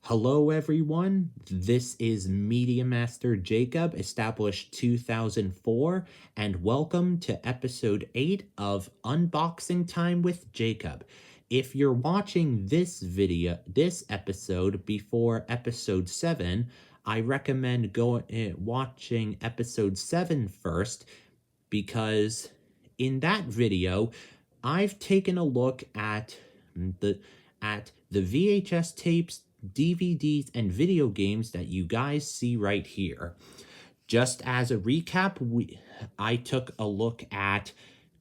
Hello everyone, this is Media Master Jacob, established 2004, and welcome to episode 8 of Unboxing Time with Jacob. If you're watching this episode before episode 7, I recommend watching episode 7 first, because in that video, I've taken a look at the VHS tapes, DVDs, and video games that you guys see right here. Just as a recap, I took a look at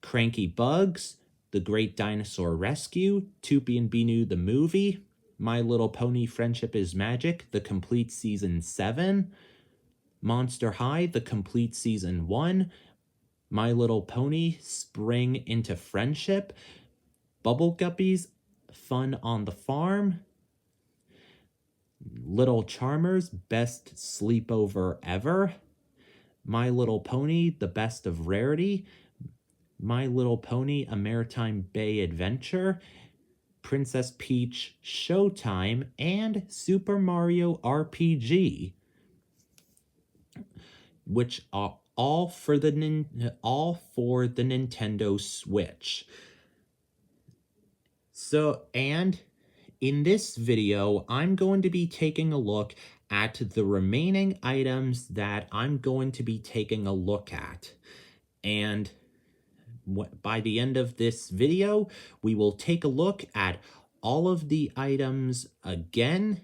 Cranky Bugs, The Great Dinosaur Rescue, Toopy and Binu the movie, My Little Pony Friendship is Magic, the complete season 7, Monster High, the complete season 1, My Little Pony Spring into Friendship, Bubble Guppies Fun on the Farm, Little Charmers Best Sleepover Ever, My Little Pony The Best of Rarity, My Little Pony A Maritime Bay Adventure, Princess Peach Showtime, and Super Mario RPG, which are all for the Nintendo Switch. So, and in this video, I'm going to be taking a look at the remaining items that I'm going to be taking a look at. And by the end of this video, we will take a look at all of the items again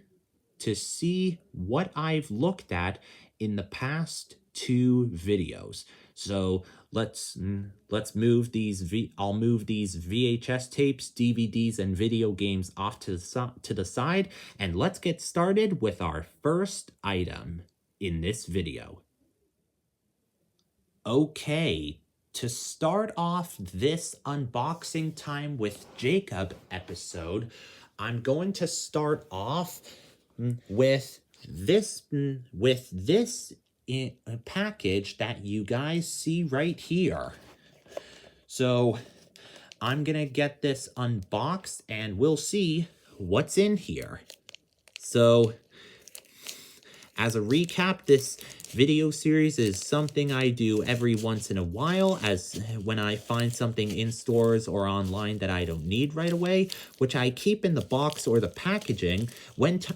to see what I've looked at in the past 2 videos. So let's move these I'll move these VHS tapes, DVDs, and video games off to the side, and let's get started with our first item in this video. Okay, to start off this unboxing time with Jacob episode, I'm going to start off with this package that you guys see right here. So I'm gonna get this unboxed and we'll see what's in here. So as a recap, this video series is something I do every once in a while, as when I find something in stores or online that I don't need right away, which I keep in the box or the packaging,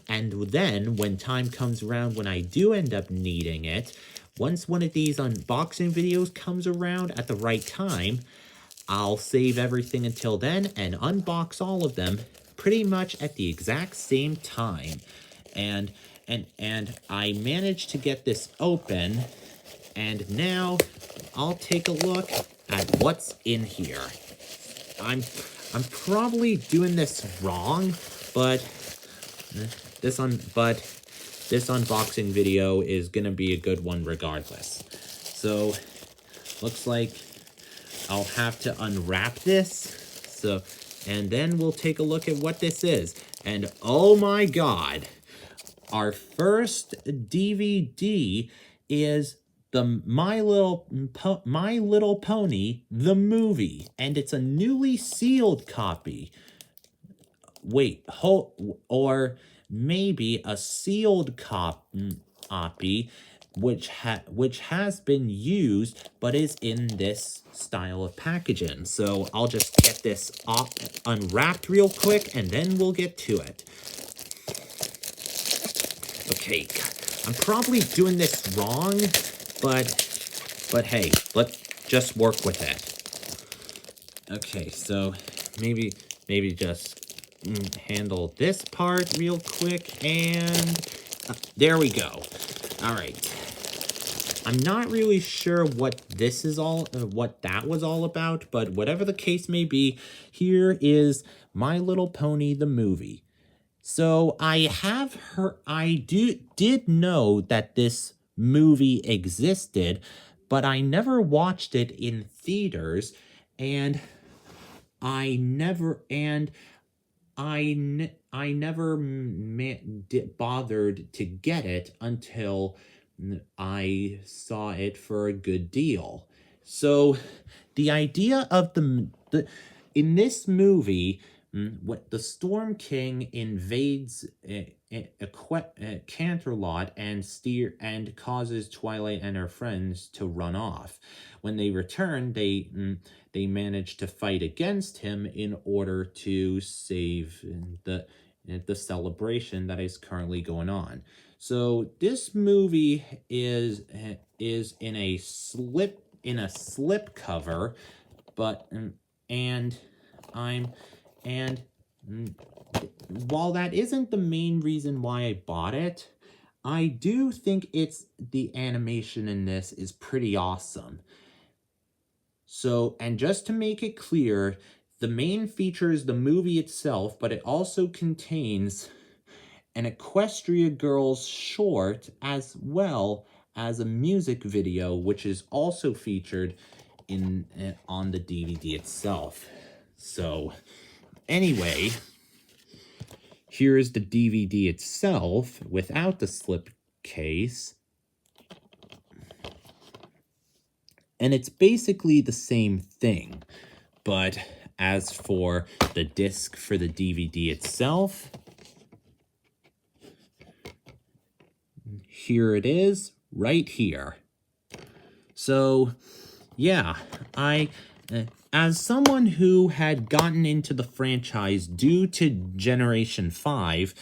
and then when time comes around when I do end up needing it, once one of these unboxing videos comes around at the right time, I'll save everything until then and unbox all of them pretty much at the exact same time. And I managed to get this open, and now I'll take a look at what's in here. I'm probably doing this wrong, but this unboxing video is gonna be a good one regardless. So looks like I'll have to unwrap this. And then we'll take a look at what this is. And oh my god, our first DVD is the My Little Pony, the movie, and it's a newly sealed copy. Wait, or maybe a sealed copy, which has been used but is in this style of packaging. So I'll just get this unwrapped real quick and then we'll get to it. Okay, I'm probably doing this wrong, but hey, let's just work with it. Okay, so maybe just handle this part real quick, and there we go. All right. I'm not really sure what that was all about, but whatever the case may be, here is My Little Pony the movie. So I did know that this movie existed, but I never watched it in theaters, and I never bothered to get it until I saw it for a good deal. So the idea of in this movie, what the Storm King invades Canterlot and causes Twilight and her friends to run off. When they return, they manage to fight against him in order to save the celebration that is currently going on. So this movie is in a slip cover, but and I'm and while that isn't the main reason why I bought it, I do think the animation in this is pretty awesome. So, and just to make it clear, the main feature is the movie itself, but it also contains an Equestria Girls short as well as a music video, which is also featured on the DVD itself. So, anyway, here is the DVD itself without the slipcase. And it's basically the same thing. But as for the disc for the DVD itself, here it is, right here. So, yeah, as someone who had gotten into the franchise due to Generation 5,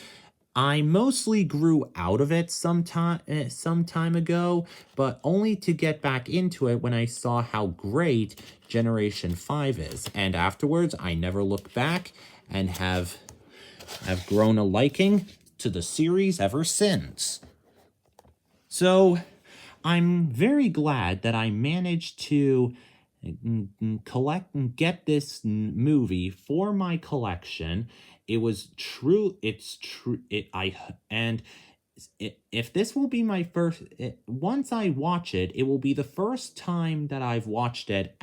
I mostly grew out of it some time ago, but only to get back into it when I saw how great Generation 5 is. And afterwards, I never looked back and have grown a liking to the series ever since. So, I'm very glad that I managed to collect and get this movie for my collection. It was true. It's true. If this will be my first, once I watch it, it will be the first time that I've watched it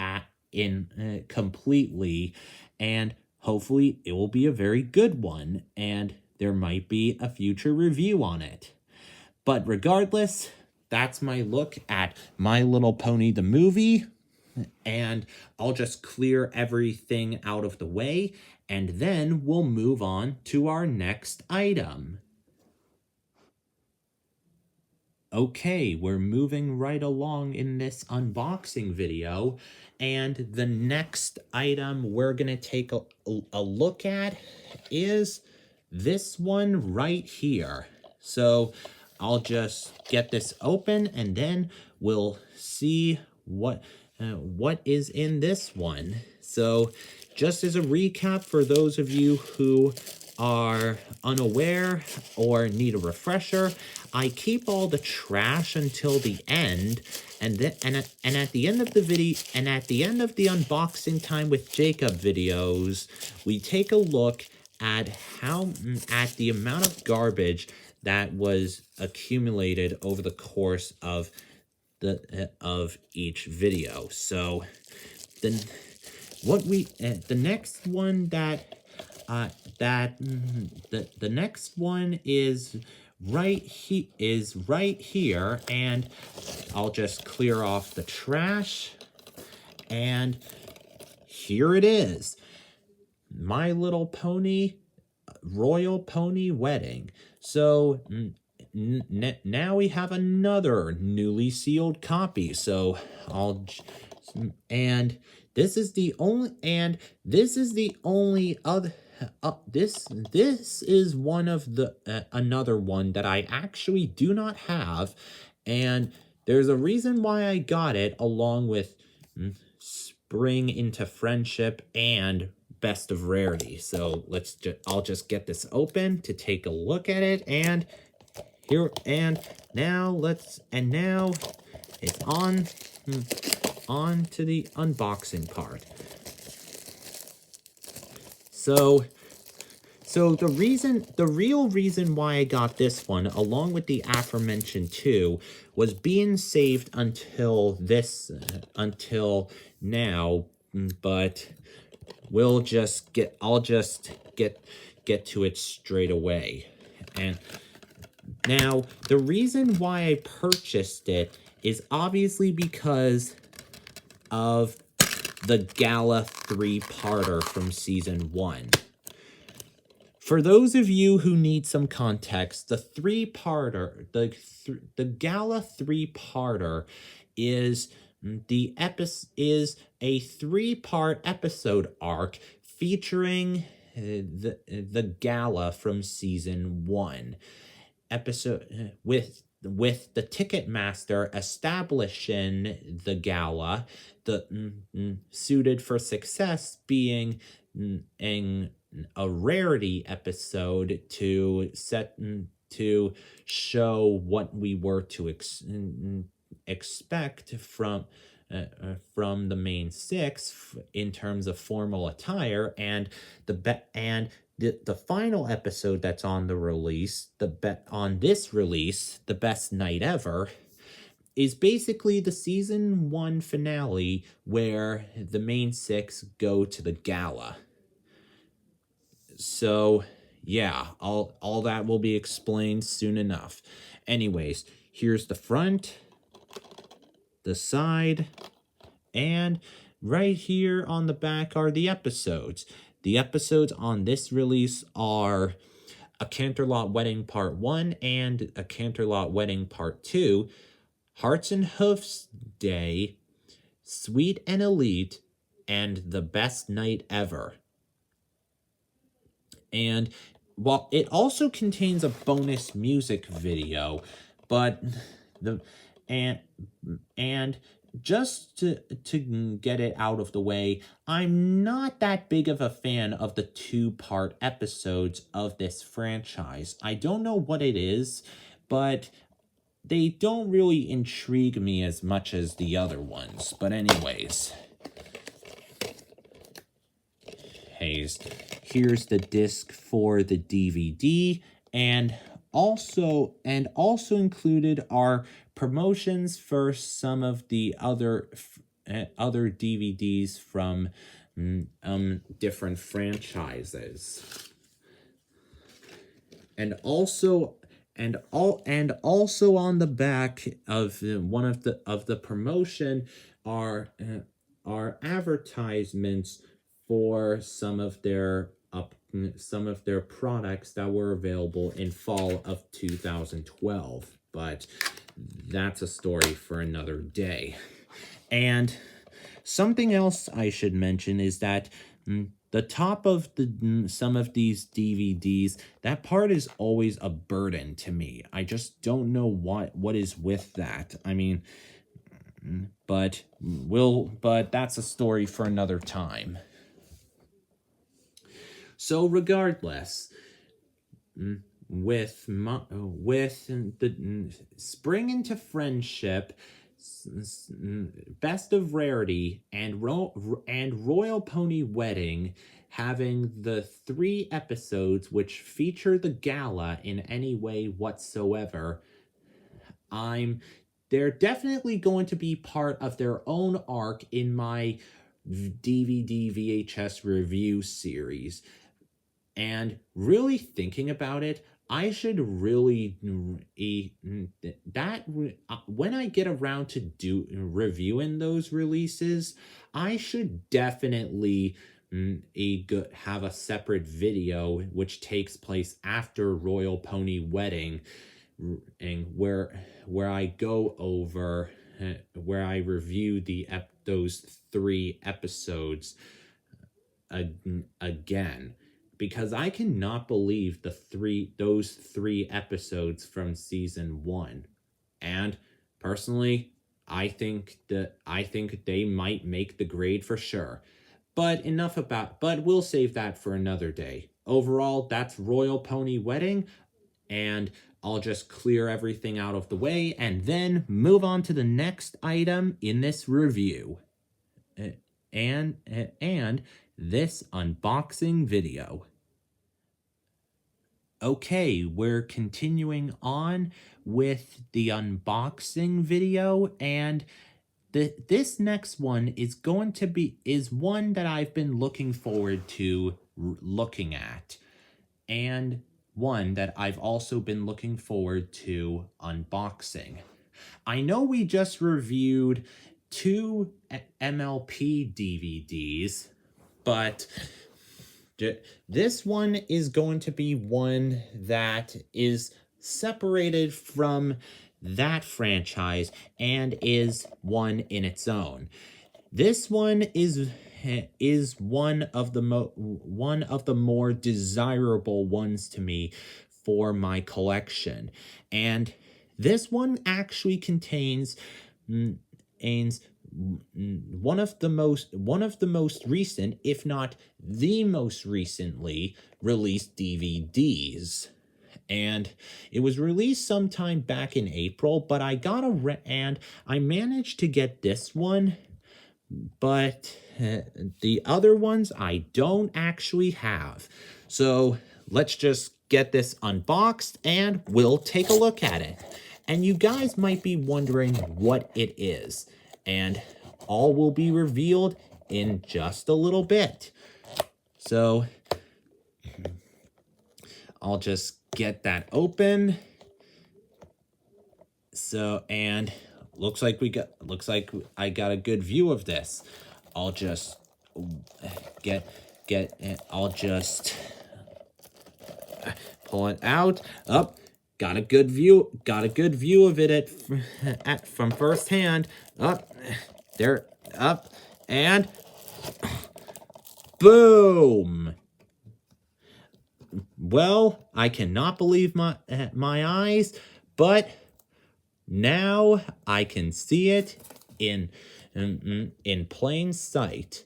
completely, and hopefully it will be a very good one, and there might be a future review on it. But regardless, that's my look at My Little Pony the movie. And I'll just clear everything out of the way, and then we'll move on to our next item. Okay, we're moving right along in this unboxing video, and the next item we're going to take a look at is this one right here. So I'll just get this open, and then we'll see what is in this one. So just as a recap for those of you who are unaware or need a refresher, I keep all the trash until the end, and at the end of the video, and at the end of the unboxing time with Jacob videos, we take a look at the amount of garbage that was accumulated over the course of each video. So the next one the next one is right here, and I'll just clear off the trash, and here it is. My Little Pony Royal Pony Wedding. So now we have another newly sealed copy. So this is the only other. This is one of the another one that I actually do not have, and there's a reason why I got it, along with Spring into Friendship and Best of Rarity. So I'll just get this open to take a look at it, and now it's on to the unboxing part. So the real reason why I got this one, along with the aforementioned two, was being saved until now, but I'll just get to it straight away. And now, the reason why I purchased it is obviously because of the Gala 3-parter from Season 1. For those of you who need some context, the gala three-parter is is a three-part episode arc featuring the gala from season 1 episode with the Ticketmaster establishing the gala, suited for success being a rarity episode to show what we were to expect from the main six in terms of formal attire, and the final episode that's on the release, on this release, The Best Night Ever, is basically the season 1 finale where the main six go to the gala. So, yeah, all that will be explained soon enough. Anyways, here's the front, the side, and right here on the back are the episodes. The episodes on this release are A Canterlot Wedding Part 1 and A Canterlot Wedding Part 2, Hearts and Hoofs Day, Sweet and Elite, and The Best Night Ever. And while it also contains a bonus music video, but just to get it out of the way, I'm not that big of a fan of the 2-part episodes of this franchise. I don't know what it is, but they don't really intrigue me as much as the other ones. But anyways, here's the disc for the DVD, and also included are promotions for some of the other DVDs from different franchises, and also on the back of one of the promotion are advertisements for some of their products that were available in fall of 2012, but that's a story for another day. And something else I should mention is that the top of some of these DVDs, that part is always a burden to me. I just don't know what is with that. I mean, but that's a story for another time. So regardless, with the Spring into Friendship, Best of Rarity, and Royal Pony Wedding having the 3 episodes which feature the gala in any way whatsoever, they're definitely going to be part of their own arc in my DVD VHS review series. And really thinking about it, I should really when I get around to reviewing those releases, I should definitely have a separate video which takes place after Royal Pony Wedding, and where I go over where I review those 3 episodes again. Because I cannot believe those 3 episodes from season 1. And personally, I think they might make the grade for sure. But we'll save that for another day. Overall, that's Royal Pony Wedding, and I'll just clear everything out of the way and then move on to the next item in this review. And this unboxing video. Okay, we're continuing on with the unboxing video, and this next one is one that I've been looking forward to looking at, and one that I've also been looking forward to unboxing. I know we just reviewed 2 MLP DVDs, but This one is going to be one that is separated from that franchise and is one in its own. This one is one of the more desirable ones to me for my collection. And this one actually contains mm, aims one of the most recent, if not the most recently released DVDs. And it was released sometime back in April, but and I managed to get this one, but the other ones I don't actually have. So let's just get this unboxed and we'll take a look at it. And you guys might be wondering what it is, and all will be revealed in just a little bit. So I'll just get that open. So, and looks like I got a good view of this. I'll just I'll just pull it out. Up. Got a good view of it from first hand. Up. There. Up. And boom. Well, I cannot believe my eyes, but now I can see it in plain sight.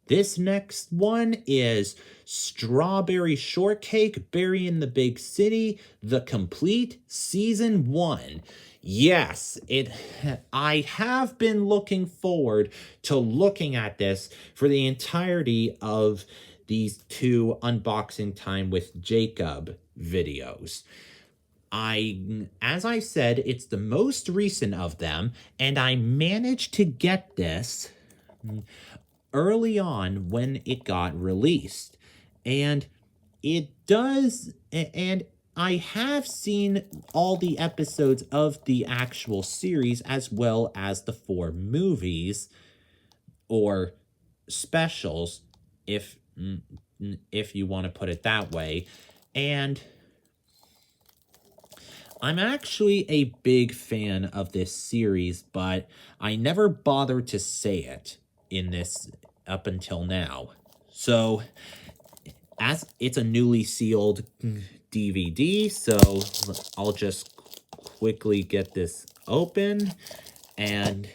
This next one is Strawberry Shortcake, Berry in the Big City, the complete season 1. Yes, I have been looking forward to looking at this for the entirety of these 2 unboxing time with Jacob videos. As I said, it's the most recent of them, and I managed to get this early on when it got released. And I have seen all the episodes of the actual series as well as the 4 movies or specials, if you want to put it that way. And I'm actually a big fan of this series, but I never bothered to say it in this up until now. So, as it's a newly sealed DVD, so I'll just quickly get this open and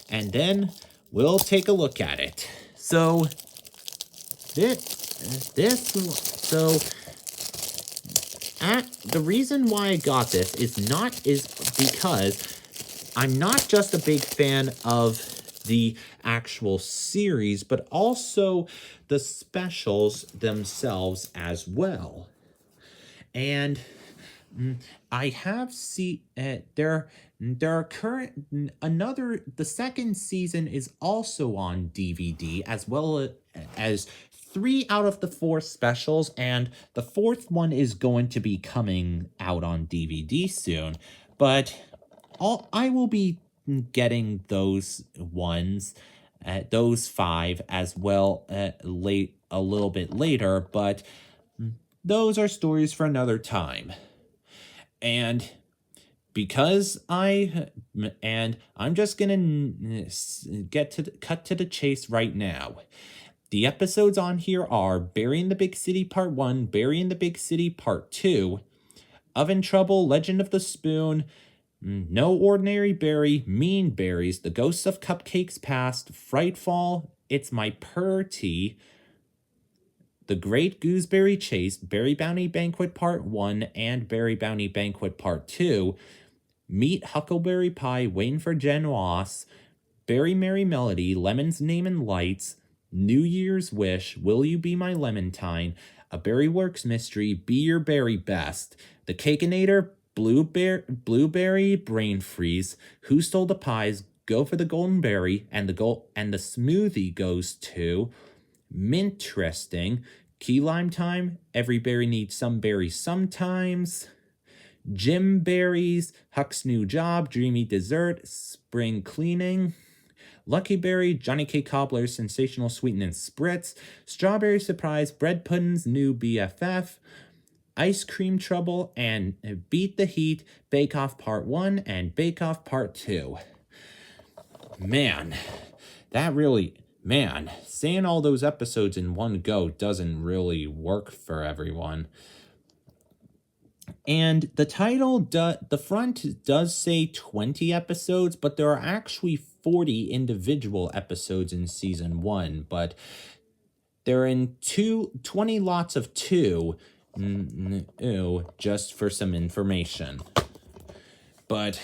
then we'll take a look at it. So, the reason why I got this is because I'm not just a big fan of the actual series, but also the specials themselves as well. And I have seen there are the second season is also on DVD, as well as 3 out of the 4 specials, and the 4th one is going to be coming out on DVD soon. But I will be getting those ones, those 5 as well, a little bit later. But those are stories for another time. And I'm just gonna cut to the chase right now. The episodes on here are Berry in the Big City Part 1, Berry in the Big City Part 2, Oven Trouble, Legend of the Spoon, No Ordinary Berry, Mean Berries, The Ghosts of Cupcakes Past, Frightfall, It's My Purty, The Great Gooseberry Chase, Berry Bounty Banquet Part 1, and Berry Bounty Banquet Part 2, Meet Huckleberry Pie, Waiting for Jen Ross, Berry Merry Melody, Lemon's Name and Lights, New Year's Wish, Will You Be My Lemontine, A Berry Works Mystery, Be Your Berry Best, The Cakeinator, Blueberry Brain Freeze, Who Stole the Pies, Go for the Golden Berry, and the smoothie goes to Mintresting, Key Lime Time, Every Berry Needs Some Berry Sometimes, Jim Berries, Huck's New Job, Dreamy Dessert, Spring Cleaning, Lucky Berry, Johnny K. Cobbler's Sensational Sweetening Spritz, Strawberry Surprise, Bread Pudding's New BFF, Ice Cream Trouble, and Beat the Heat, Bake Off Part 1 and Bake Off Part 2. Man, saying all those episodes in one go doesn't really work for everyone. And the title, the front does say 20 episodes, but there are actually 40 individual episodes in season 1, but they're in 20 lots of 2, just for some information. But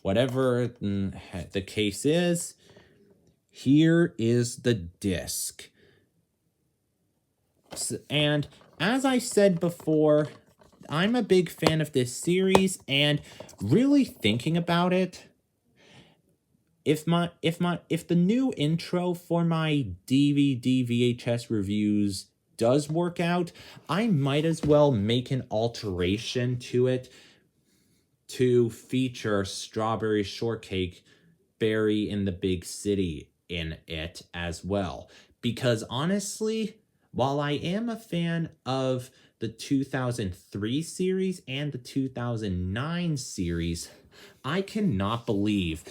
whatever the case is, here is the disc. And as I said before, I'm a big fan of this series, and really thinking about it, if the new intro for my DVD VHS reviews does work out, I might as well make an alteration to it to feature Strawberry Shortcake Berry in the Big City in it as well. Because honestly, while I am a fan of the 2003 series and the 2009 series, I cannot believe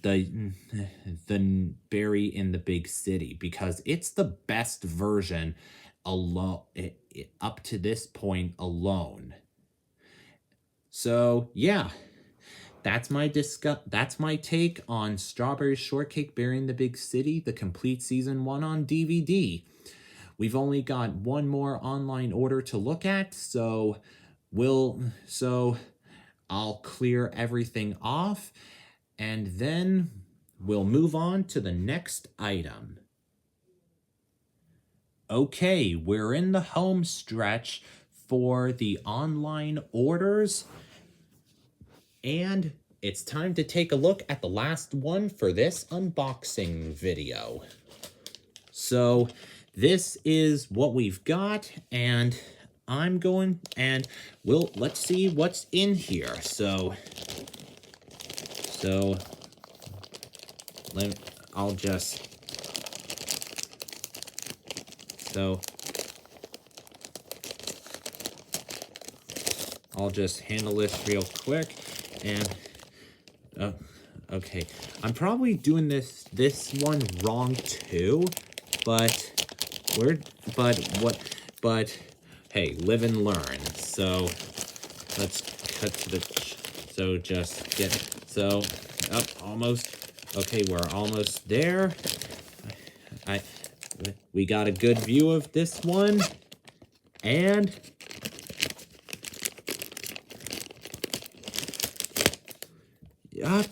the Berry in the Big City, because it's the best version alone up to this point alone. So yeah, that's my take on Strawberry Shortcake Berry in the Big City, the complete season 1 on DVD. We've only got one more online order to look at, so I'll clear everything off, and then we'll move on to the next item. Okay, we're in the home stretch for the online orders, and it's time to take a look at the last one for this unboxing video. So this is what we've got, and let's see what's in here. I'll just handle this real quick, and okay, I'm probably doing this one wrong too, but hey, live and learn. So let's cut to almost. Okay, we're almost there. We got a good view of this one, and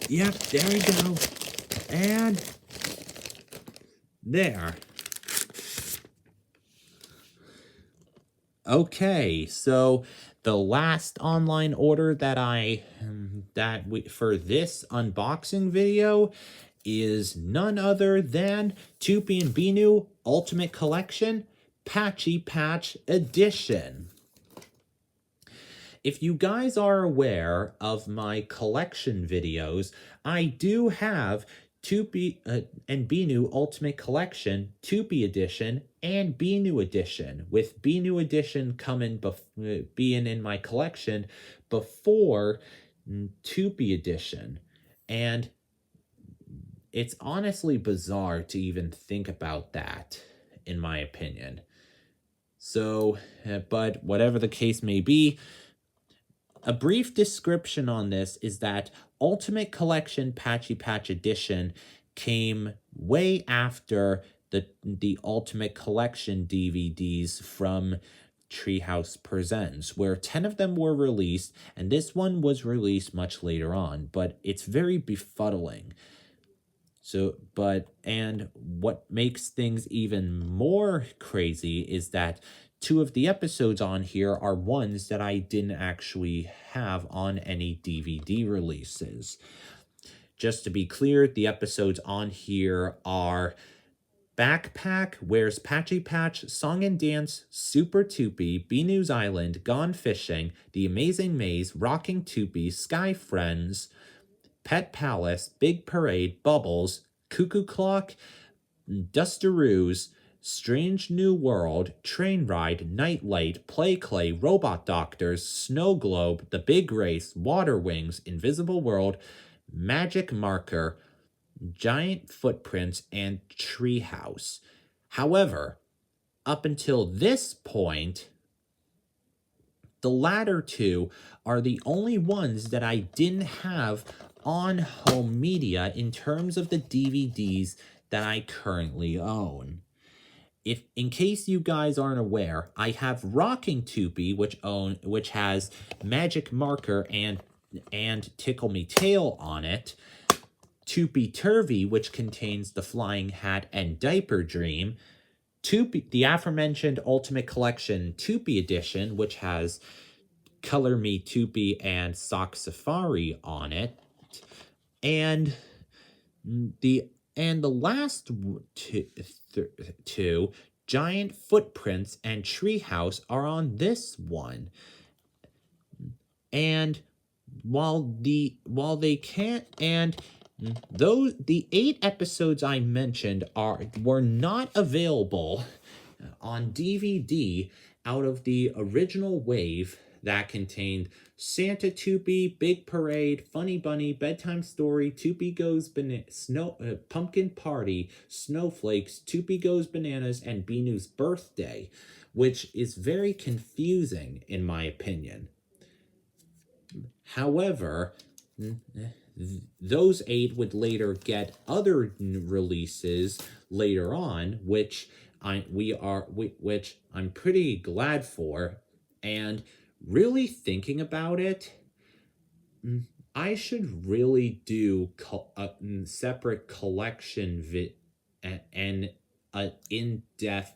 yep, there we go, and there. Okay, so the last online order for this unboxing video is none other than Toopy and Binu Ultimate Collection Patchy Patch Edition. If you guys are aware of my collection videos, I do have Toopy and Binu Ultimate Collection, Toopy Edition, and Binu Edition, with Binu Edition being in my collection before Toopy Edition. And it's honestly bizarre to even think about that, in my opinion. So, but whatever the case may be, a brief description on this is that Ultimate Collection Patchy Patch Edition came way after the Ultimate Collection DVDs from Treehouse Presents, where 10 of them were released, and this one was released much later on, but it's very befuddling. And what makes things even more crazy is that 2 of the episodes on here are ones that I didn't actually have on any DVD releases. Just to be clear, the episodes on here are Backpack, Where's Patchy Patch, Song and Dance, Super Toopy, Binu's Island, Gone Fishing, The Amazing Maze, Rocking Toopy, Sky Friends, Pet Palace, Big Parade, Bubbles, Cuckoo Clock, Dusteroos, Strange New World, Train Ride, Nightlight, Play Clay, Robot Doctors, Snow Globe, The Big Race, Water Wings, Invisible World, Magic Marker, Giant Footprints, and Treehouse. However, up until this point, the latter two are the only ones that I didn't have on home media in terms of the DVDs that I currently own. If in case you guys aren't aware, I have Rocking Toopy, which has Magic Marker and Tickle Me Tail on it. Toopy Turvy, which contains the Flying Hat and Diaper Dream. Toopy, the aforementioned Ultimate Collection Toopy Edition, which has Color Me Toopy and Sock Safari on it. And the last two, Giant Footprints and Treehouse, are on this one. And while they can't, and those, the 8 episodes I mentioned were not available on DVD out of the original wave that contained Santa Toopy, Big Parade, Funny Bunny, Bedtime Story, Toopy Goes Pumpkin Party, Snowflakes, Toopy Goes Bananas, and Binoo's Birthday, which is very confusing in my opinion. However, those 8 would later get other releases later on, which I'm pretty glad for. And really thinking about it, I should really do a separate collection and an in-depth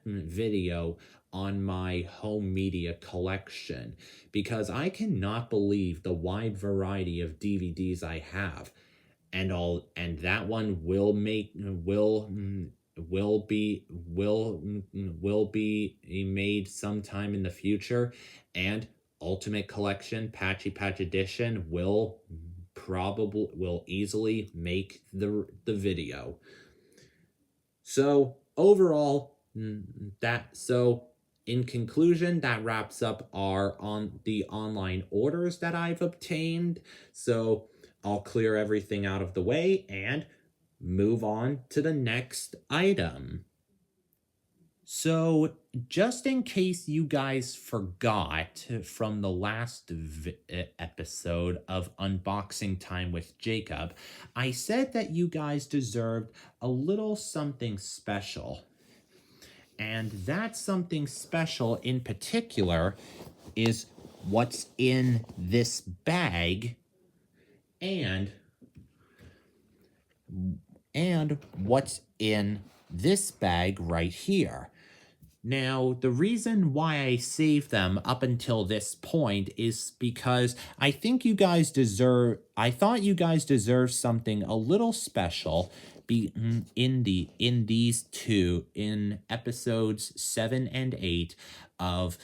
video on my home media collection, because I cannot believe the wide variety of DVDs I have, and that one will be made sometime in the future, and Ultimate Collection Patchy Patch Edition will easily make the video. So overall, in conclusion, that wraps up the online orders that I've obtained. So I'll clear everything out of the way and move on to the next item. So just in case you guys forgot from the last episode of Unboxing Time with Jacob, I said that you guys deserved a little something special. And that something special in particular is what's in this bag and what's in this bag right here. Now, the reason why I saved them up until this point is because I thought you guys deserve something a little special in episodes 7 and 8 of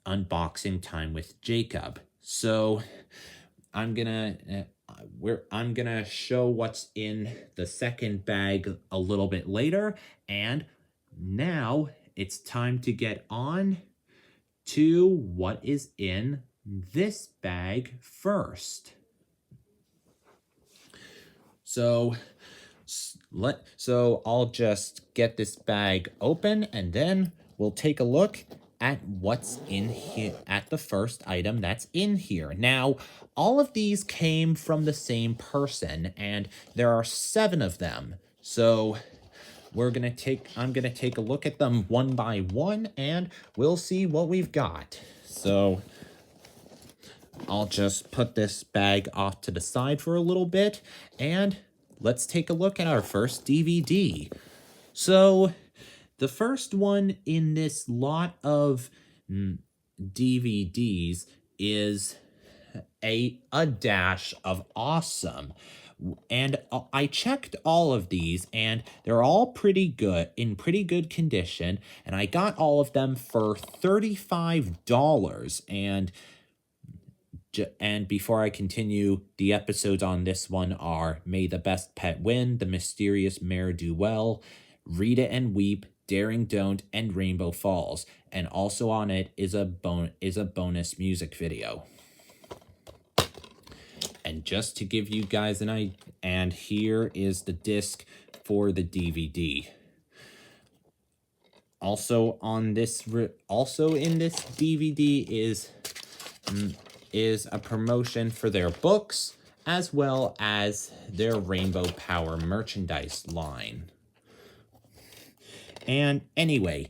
Unboxing Time with Jacob. So I'm gonna show what's in the second bag a little bit later, and now it's time to get on to what is in this bag first. So I'll just get this bag open, and then we'll take a look at what's in here, at the first item that's in here. Now, all of these came from the same person, and there are 7 of them. So I'm gonna take a look at them one by one, and we'll see what we've got. So I'll just put this bag off to the side for a little bit, and let's take a look at our first DVD. So the first one in this lot of DVDs is a dash of awesome. And I checked all of these, and they're all in pretty good condition, and I got all of them for $35. And And before I continue, the episodes on this one are May the Best Pet Win, The Mysterious Mare Do Well, Read It and Weep, Daring Don't, and Rainbow Falls. And also on it is a bonus music video. And just to give you guys an idea, and here is the disc for the DVD. Also in this DVD is a promotion for their books as well as their Rainbow Power merchandise line. And anyway,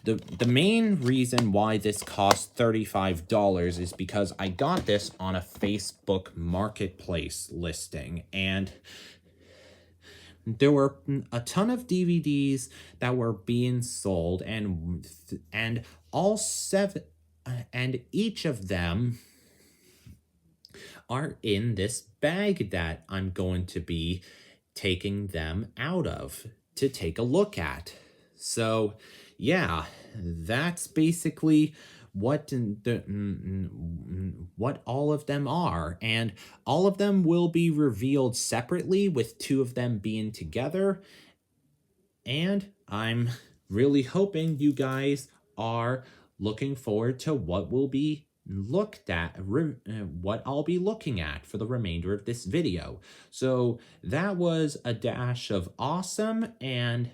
the main reason why this cost $35 is because I got this on a Facebook Marketplace listing, and there were a ton of DVDs that were being sold, and all seven, and each of them are in this bag that I'm going to be taking them out of to take a look at. So yeah, that's basically what all of them are, and all of them will be revealed separately, with two of them being together. And I'm really hoping you guys are looking forward to what will be looked at, what I'll be looking at for the remainder of this video. So that was a dash of awesome, and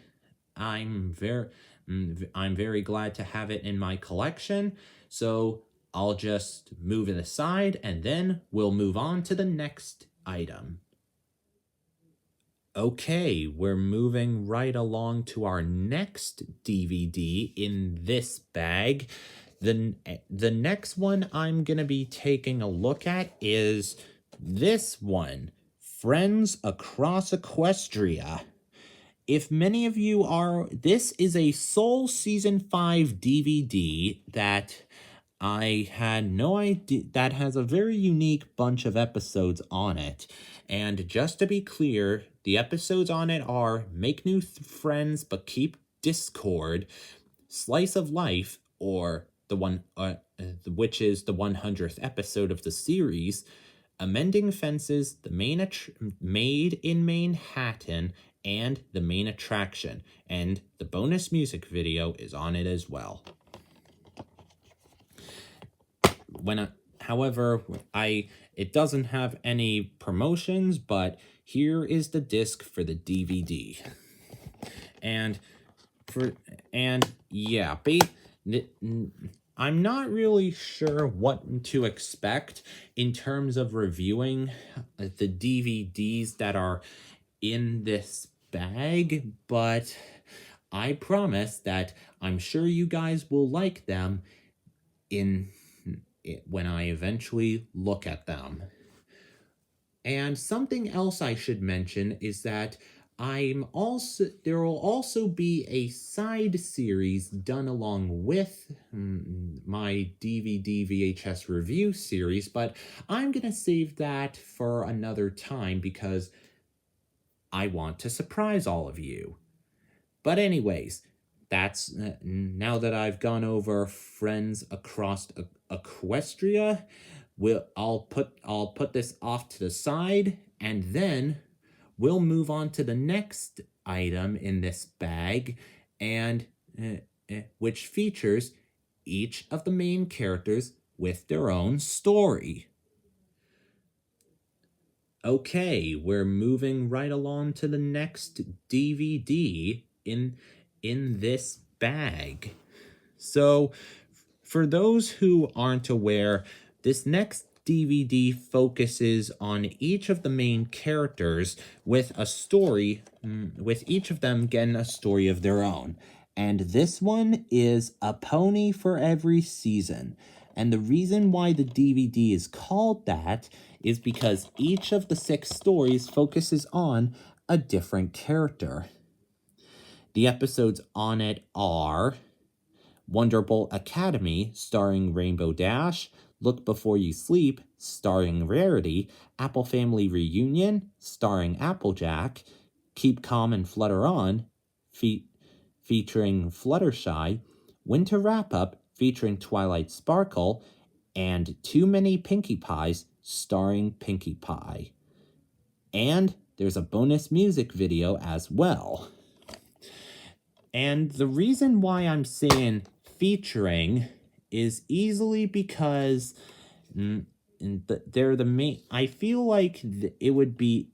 I'm very glad to have it in my collection. So I'll just move it aside, and then we'll move on to the next item. Okay, we're moving right along to our next DVD in this bag. The next one I'm going to be taking a look at is this one, Friends Across Equestria. If many of you are, this is a Soul Season 5 DVD that I had no idea, that has a very unique bunch of episodes on it. And just to be clear, the episodes on it are Make New Friends But Keep Discord, Slice of Life, or the one, which is the 100th episode of the series, Amending Fences, the Made in Manhattan, and the main attraction, and the bonus music video is on it as well. However, it doesn't have any promotions, but here is the disc for the DVD. I'm not really sure what to expect in terms of reviewing the DVDs that are in this bag, but I promise that I'm sure you guys will like them when I eventually look at them. And something else I should mention is that there will also be a side series done along with my DVD VHS review series, but I'm gonna save that for another time because I want to surprise all of you. But anyways, that's now that I've gone over Friends Across Equestria, I'll put this off to the side, and then we'll move on to the next item in this bag, and which features each of the main characters with their own story. Okay, we're moving right along to the next DVD in this bag. So, for those who aren't aware, this next DVD focuses on each of the main characters with a story, with each of them getting a story of their own. And this one is A Pony for Every Season. And the reason why the DVD is called that is because each of the 6 stories focuses on a different character. The episodes on it are Wonderbolt Academy, starring Rainbow Dash, Look Before You Sleep, starring Rarity, Apple Family Reunion, starring Applejack, Keep Calm and Flutter On, featuring Fluttershy, Winter Wrap-Up, featuring Twilight Sparkle, and Too Many Pinkie Pies starring Pinkie Pie. And there's a bonus music video as well. And the reason why I'm saying featuring is easily because they're the main. I feel like it would be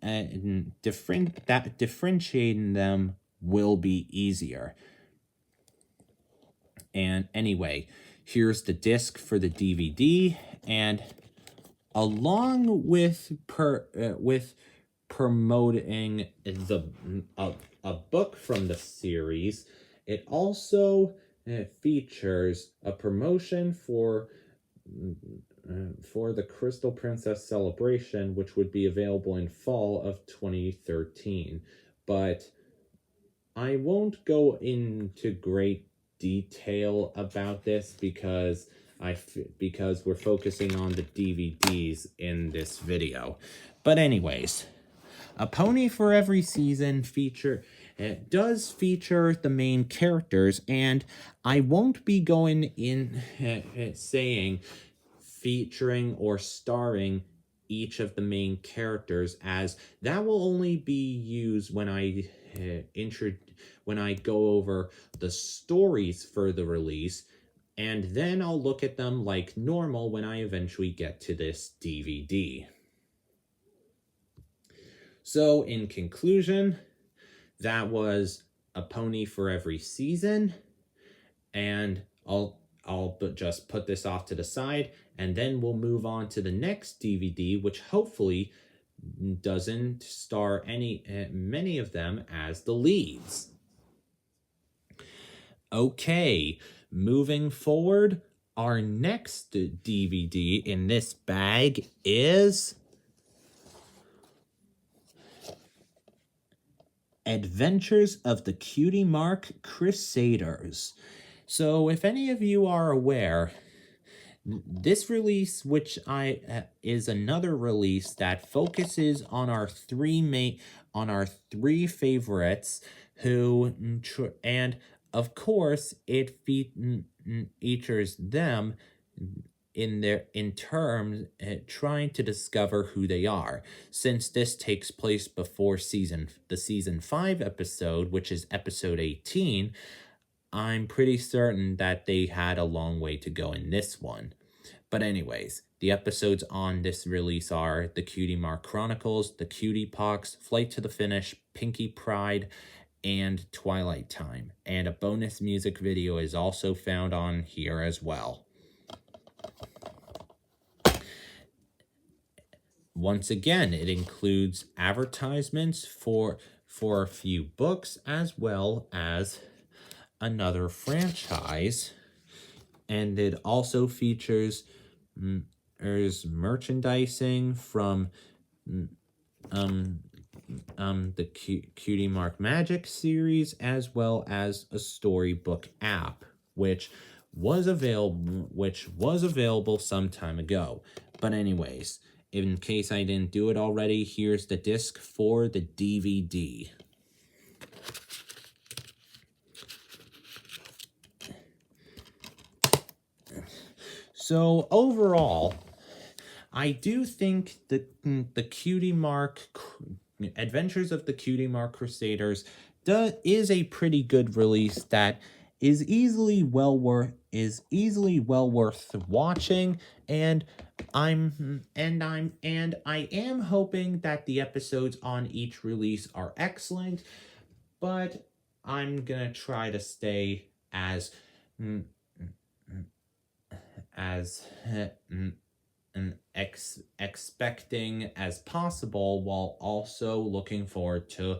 different, that differentiating them will be easier. And anyway, here's the disc for the DVD, and along with promoting a book from the series, it also features a promotion for the Crystal Princess celebration, which would be available in fall of 2013. But I won't go into great detail about this because we're focusing on the DVDs in this video. But anyways, A Pony for Every Season does feature the main characters, and I won't be going in saying featuring or starring each of the main characters, as that will only be used when I go over the stories for the release, and then I'll look at them like normal when I eventually get to this DVD. So, in conclusion, that was A Pony for Every Season, and I'll just put this off to the side, and then we'll move on to the next DVD, which hopefully doesn't star many of them as the leads. Okay, moving forward, our next DVD in this bag is Adventures of the Cutie Mark Crusaders. So, if any of you are aware, this release, which is another release that focuses on our three favorites, and of course it features them in terms trying to discover who they are. Since this takes place before the season 5 episode, which is episode 18, I'm pretty certain that they had a long way to go in this one. But anyways, the episodes on this release are The Cutie Mark Chronicles, The Cutie Pox, Flight to the Finish, Pinkie Pride, and Twilight Time. And a bonus music video is also found on here as well. Once again, it includes advertisements for a few books as well as another franchise, and it also features merchandising from the Cutie Mark Magic series, as well as a storybook app, which was available some time ago. But anyways, in case I didn't do it already, here's the disc for the DVD. So overall, I do think the Cutie Mark Adventures of the Cutie Mark Crusaders is a pretty good release that is easily well worth watching, and I am hoping that the episodes on each release are excellent, but I'm gonna try to stay as expecting as possible, while also looking forward to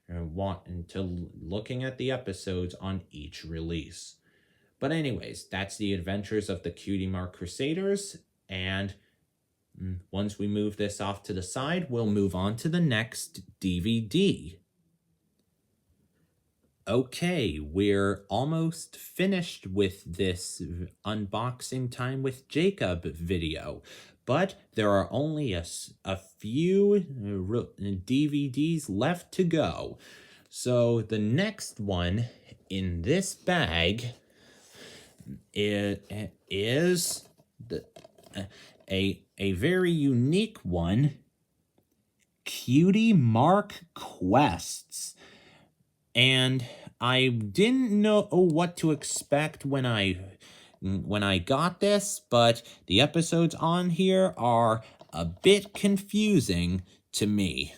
looking at the episodes on each release. But anyways, that's the Adventures of the Cutie Mark Crusaders, and once we move this off to the side, we'll move on to the next DVD. Okay, we're almost finished with this unboxing time with Jacob video, but there are only a few DVDs left to go. So the next one in this bag is a very unique one, Cutie Mark Quests. And I didn't know what to expect when I got this, but the episodes on here are a bit confusing to me.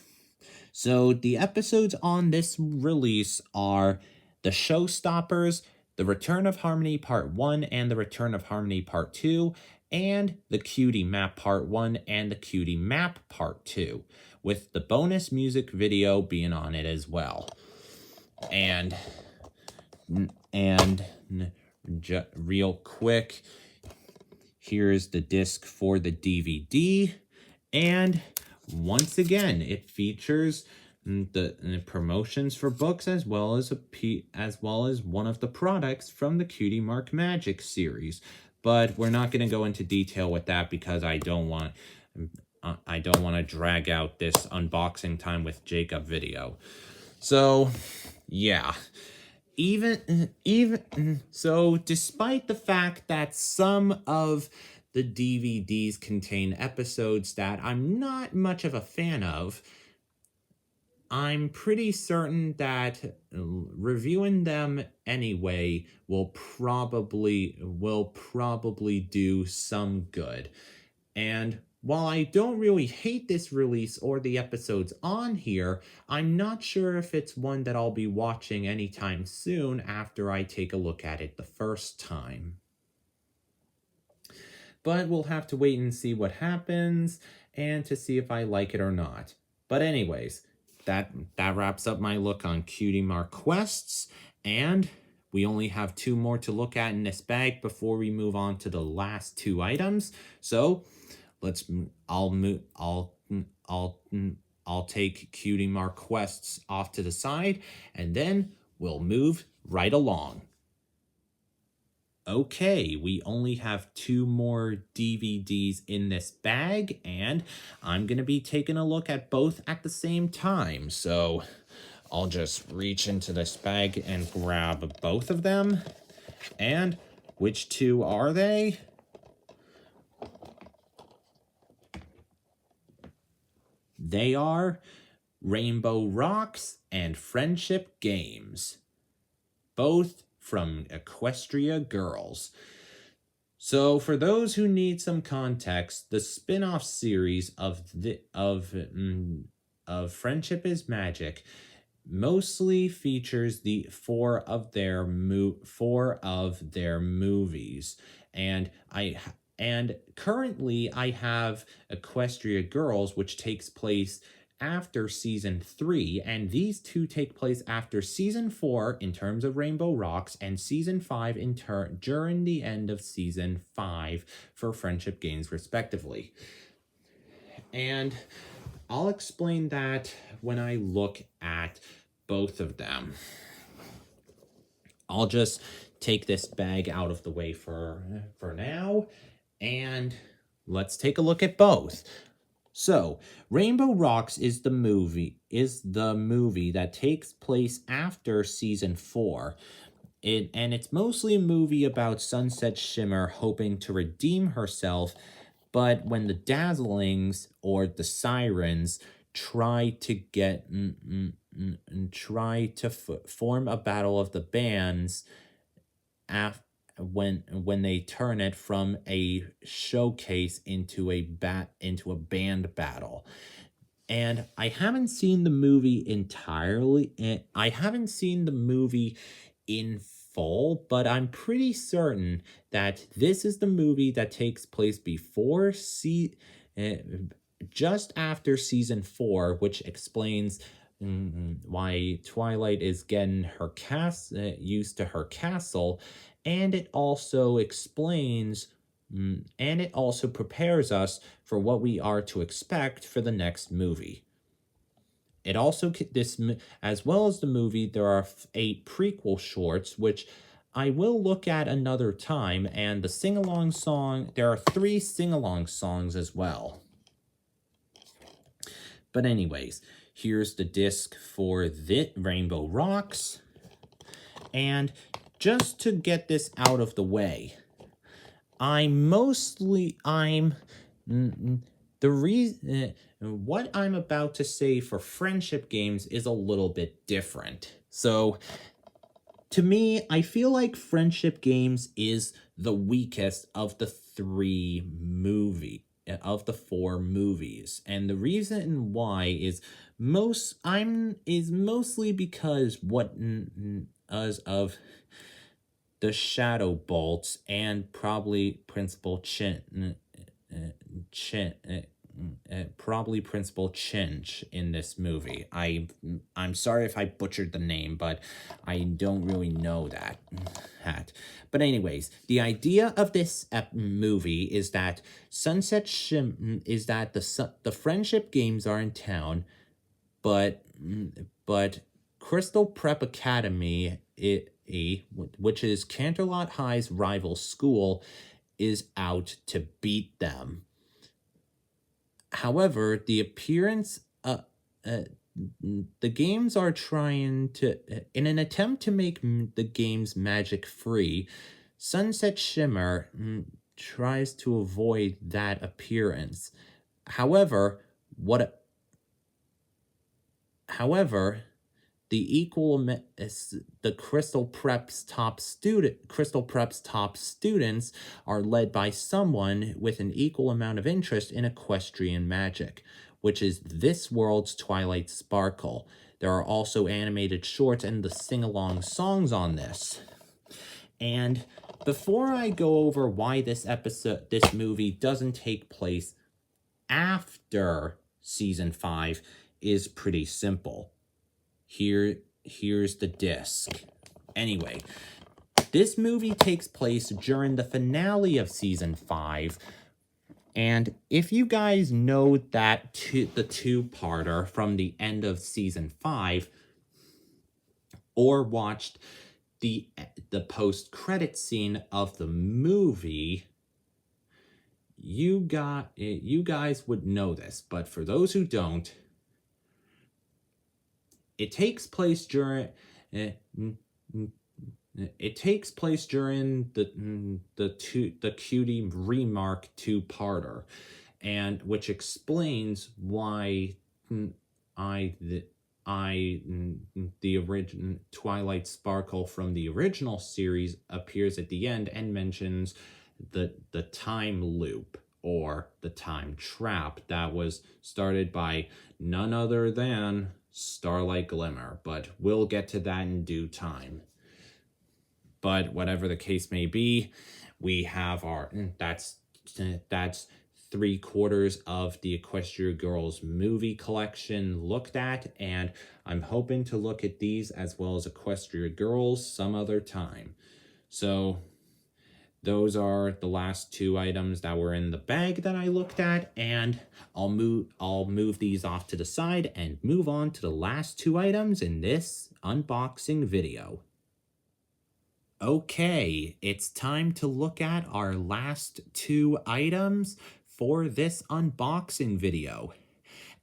So the episodes on this release are The Showstoppers, The Return of Harmony Part 1 and The Return of Harmony Part 2, and The Cutie Map Part 1 and The Cutie Map Part 2, with the bonus music video being on it as well. And real quick, here's the disc for the DVD, and once again, it features the promotions for books as well as one of the products from the Cutie Mark Magic series. But we're not going to go into detail with that because I don't want to drag out this unboxing time with Jacob video. So, yeah. So, despite the fact that some of the DVDs contain episodes that I'm not much of a fan of, I'm pretty certain that reviewing them anyway will probably do some good. And while I don't really hate this release or the episodes on here, I'm not sure if it's one that I'll be watching anytime soon after I take a look at it the first time. But we'll have to wait and see what happens and to see if I like it or not. But anyways, that wraps up my look on Cutie Mark Quests, and we only have 2 more to look at in this bag before we move on to the last 2 items. So I'll take Cutie Mark Quests off to the side, and then we'll move right along. Okay, we only have 2 more DVDs in this bag, and I'm going to be taking a look at both at the same time. So I'll just reach into this bag and grab both of them. And which 2 are they? They are Rainbow Rocks and Friendship Games, both from Equestria Girls. So for those who need some context, the spin-off series of Friendship is Magic mostly features the 4 of their movies, and currently I have Equestria Girls, which takes place after season 3, and these 2 take place after season 4 in terms of Rainbow Rocks, and season 5 during the end of season 5 for Friendship Games respectively. And I'll explain that when I look at both of them. I'll just take this bag out of the way for now, and let's take a look at both. So, Rainbow Rocks is the movie that takes place after season 4. It's mostly a movie about Sunset Shimmer hoping to redeem herself, but when the Dazzlings or the Sirens try to form a battle of the bands when they turn it from a showcase into a band battle. And I haven't seen the movie entirely. I haven't seen the movie in full, but I'm pretty certain that this is the movie that takes place before just after season 4, which explains why Twilight is getting her used to her castle, and it also explains and it also prepares us for what we are to expect for the next movie. It also, as well as the movie, there are 8 prequel shorts, which I will look at another time, and the sing-along song, there are 3 sing-along songs as well. But anyways, here's the disc for the Rainbow Rocks, and just to get this out of the way, the reason what I'm about to say for friendship games is a little bit different. So, to me, I feel like friendship games is the weakest of the four movies. And the reason why is mostly because as of the Shadow Bolts and probably Principal Chinch in this movie. I'm sorry if I butchered the name, but I don't really know that. But anyways, the idea of this movie is that the friendship games are in town, but Crystal Prep Academy, which is Canterlot High's rival school, is out to beat them. However, the games are trying to, in an attempt to make the games magic free, Sunset Shimmer tries to avoid that appearance. However, the Crystal Prep's top students are led by someone with an equal amount of interest in equestrian magic, which is this world's Twilight Sparkle. There are also animated shorts and the sing-along songs on this. And before I go over why this movie doesn't take place after season 5 is pretty simple. Here's the disc. Anyway, this movie takes place during the finale of season 5. And if you guys know that the two-parter from the end of season 5, or watched the post-credit scene of the movie, you guys would know this. But for those who don't, it takes place during the Cutie Remark two-parter, and which explains why the original Twilight Sparkle from the original series appears at the end and mentions the time loop, or the time trap, that was started by none other than Starlight Glimmer, but we'll get to that in due time. But whatever the case may be, we have that's 3/4 of the Equestria Girls movie collection looked at, and I'm hoping to look at these as well as Equestria Girls some other time. So those are the last 2 items that were in the bag that I looked at, and I'll move these off to the side and move on to the last 2 items in this unboxing video. Okay, it's time to look at our last 2 items for this unboxing video.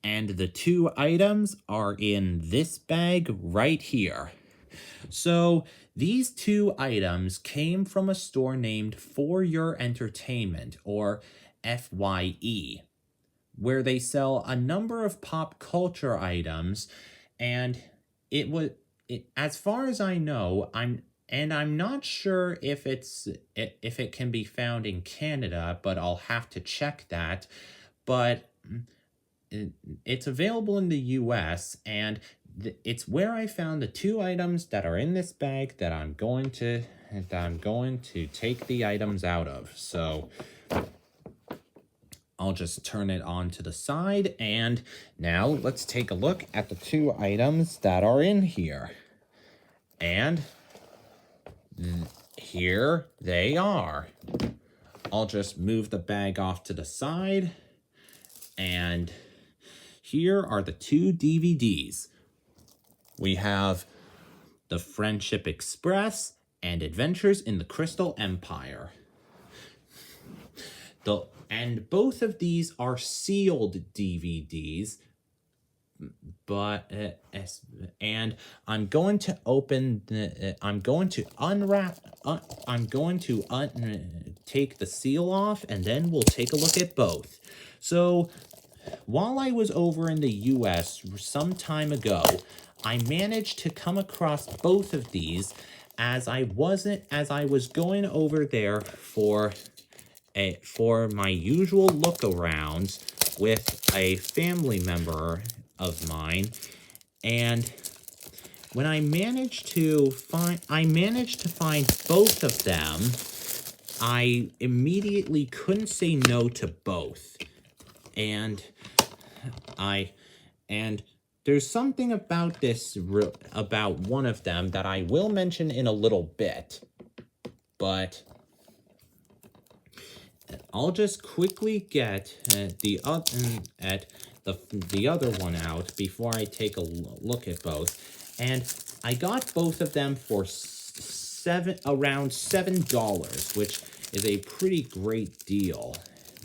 And the 2 items are in this bag right here. So these 2 items came from a store named For Your Entertainment, or FYE, where they sell a number of pop culture items, and as far as I know, I'm not sure if it can be found in Canada, but I'll have to check that. But it's available in the US, and it's where I found the 2 items that are in this bag that I'm going to take the items out of. So I'll just turn it on to the side, and now let's take a look at the 2 items that are in here. And here they are. I'll just move the bag off to the side, and here are the 2 DVDs. We have The Friendship Express and Adventures in the Crystal Empire. And both of these are sealed DVDs, but and I'm going to take the seal off, and then we'll take a look at both. So, while I was over in the US some time ago, I managed to come across both of these as I was going over there for my usual look arounds with a family member of mine, and when I managed to find both of them, I immediately couldn't say no to both. And there's something about about one of them that I will mention in a little bit, but I'll just quickly get the other one out before I take a look at both. And I got both of them for around $7, which is a pretty great deal.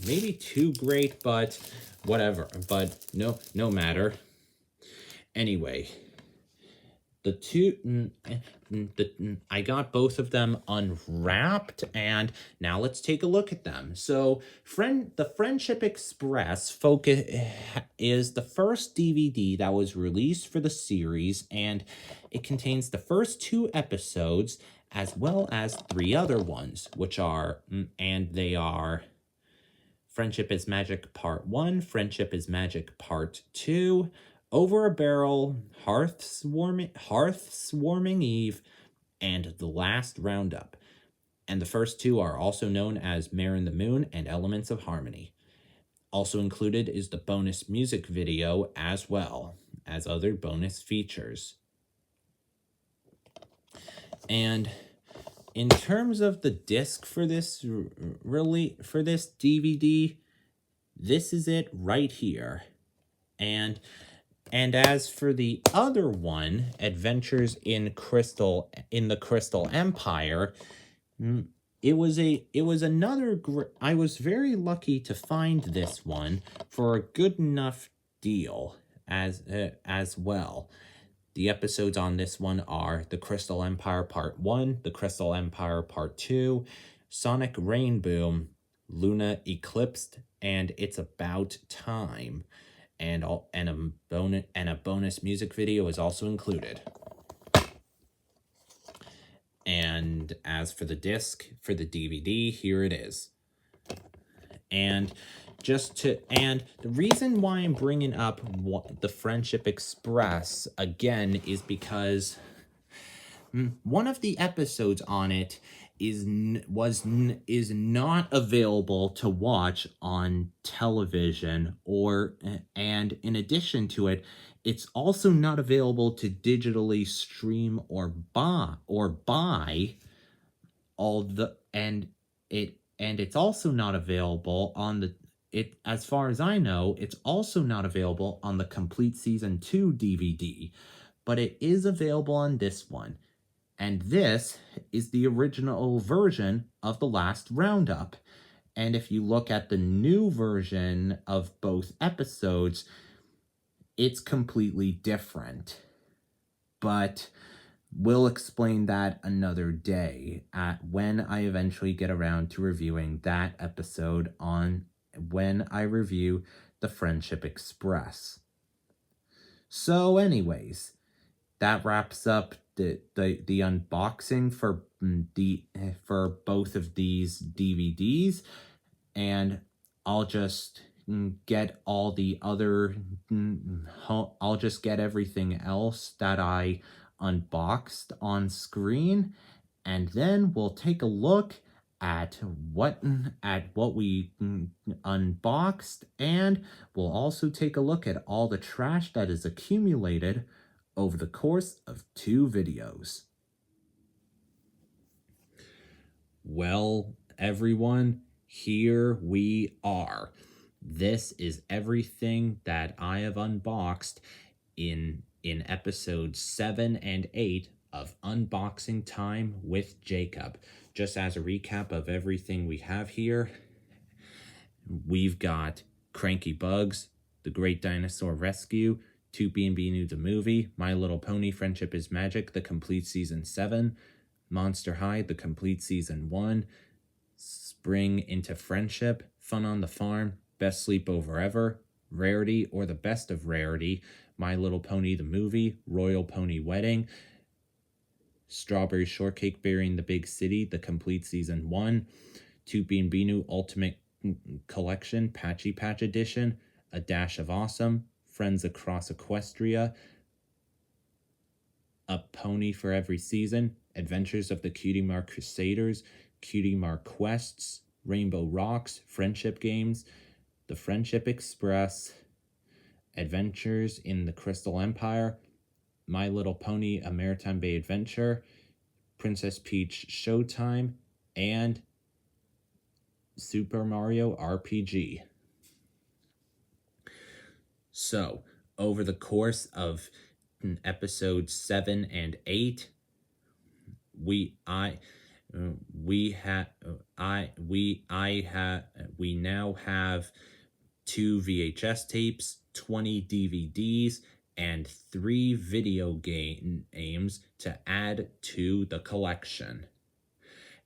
Maybe too great, but whatever. But no matter. Anyway, I got both of them unwrapped, and now let's take a look at them. So, the Friendship Express is the first DVD that was released for the series, and it contains the first 2 episodes as well as 3 other ones, they are Friendship is Magic Part 1, Friendship is Magic Part 2, Over a Barrel, Hearth Swarming Eve, and The Last Roundup. And the first 2 are also known as Mare in the Moon and Elements of Harmony. Also included is the bonus music video as well as other bonus features. And in terms of the disc for this DVD, this is it right here. And as for the other one, Adventures in the Crystal Empire, I was very lucky to find this one for a good enough deal as well. The episodes on this one are The Crystal Empire Part 1, The Crystal Empire Part 2, Sonic Rainboom, Luna Eclipsed, and It's About Time. And a bonus music video is also included. And as for the disc for the DVD, here it is. And the reason why I'm bringing up the Friendship Express again is because one of the episodes on it is not available to watch on television, and in addition to it, it's also not available to digitally stream or buy it's also not available on as far as I know, it's also not available on the Complete Season 2 DVD, but it is available on this one. And this is the original version of The Last Roundup. And if you look at the new version of both episodes, it's completely different. But we'll explain that another day when I eventually get around to reviewing that episode when I review the Friendship Express. So anyways, that wraps up the unboxing for both of these DVDs, and I'll just get everything else that I unboxed on screen, and then we'll take a look at what we unboxed, and we'll also take a look at all the trash that is accumulated over the course of 2 videos. Well, everyone, here we are. This is everything that I have unboxed in episodes 7 and 8 of Unboxing Time with Jacob. Just as a recap of everything we have here, we've got Cranky Bugs, The Great Dinosaur Rescue, Toopy and Beanoo the Movie, My Little Pony Friendship is Magic, the Complete Season 7, Monster High, the Complete Season 1, Spring into Friendship, Fun on the Farm, Best Sleepover Ever, Rarity or the Best of Rarity, My Little Pony the Movie, Royal Pony Wedding, Strawberry Shortcake Burying the Big City, the complete season 1, Tupi and Binu Ultimate Collection, Patchy Patch Edition, A Dash of Awesome, Friends Across Equestria, A Pony for Every Season, Adventures of the Cutie Mark Crusaders, Cutie Mark Quests, Rainbow Rocks, Friendship Games, The Friendship Express, Adventures in the Crystal Empire, My Little Pony, A Maritime Bay Adventure, Princess Peach Showtime, and Super Mario RPG. So, over the course of episodes 7 and 8, we now have 2 VHS tapes, 20 DVDs, and 3 video games to add to the collection.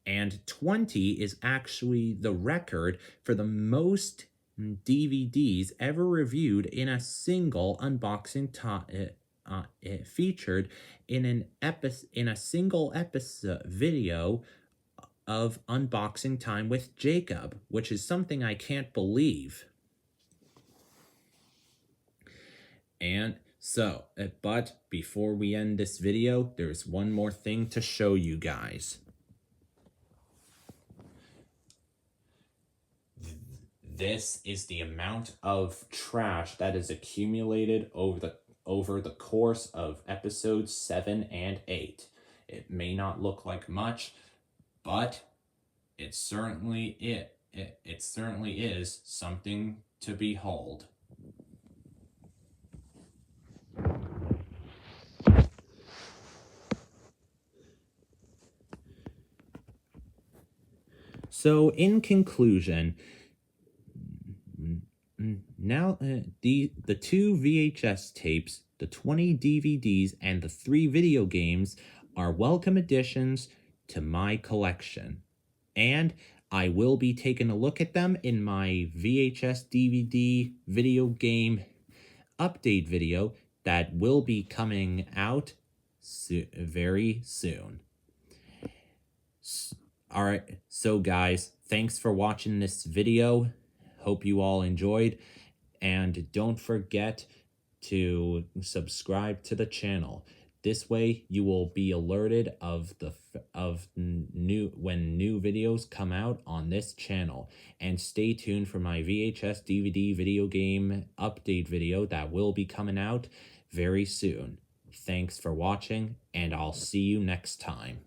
And 20 is actually the record for the most DVDs ever reviewed in a single unboxing featured in a single episode video of Unboxing Time with Jacob, which is something I can't believe. And so, but before we end this video, there's one more thing to show you guys. This is the amount of trash that is accumulated over the course of episodes 7 and 8. It may not look like much, but it certainly is something to behold. So, in conclusion, now the 2 VHS tapes, the 20 DVDs, and the 3 video games are welcome additions to my collection. And I will be taking a look at them in my VHS DVD video game update video that will be coming out very soon. Alright, so guys, thanks for watching this video. Hope you all enjoyed, and don't forget to subscribe to the channel. This way you will be alerted when new videos come out on this channel. And stay tuned for my VHS DVD video game update video that will be coming out very soon. Thanks for watching, and I'll see you next time.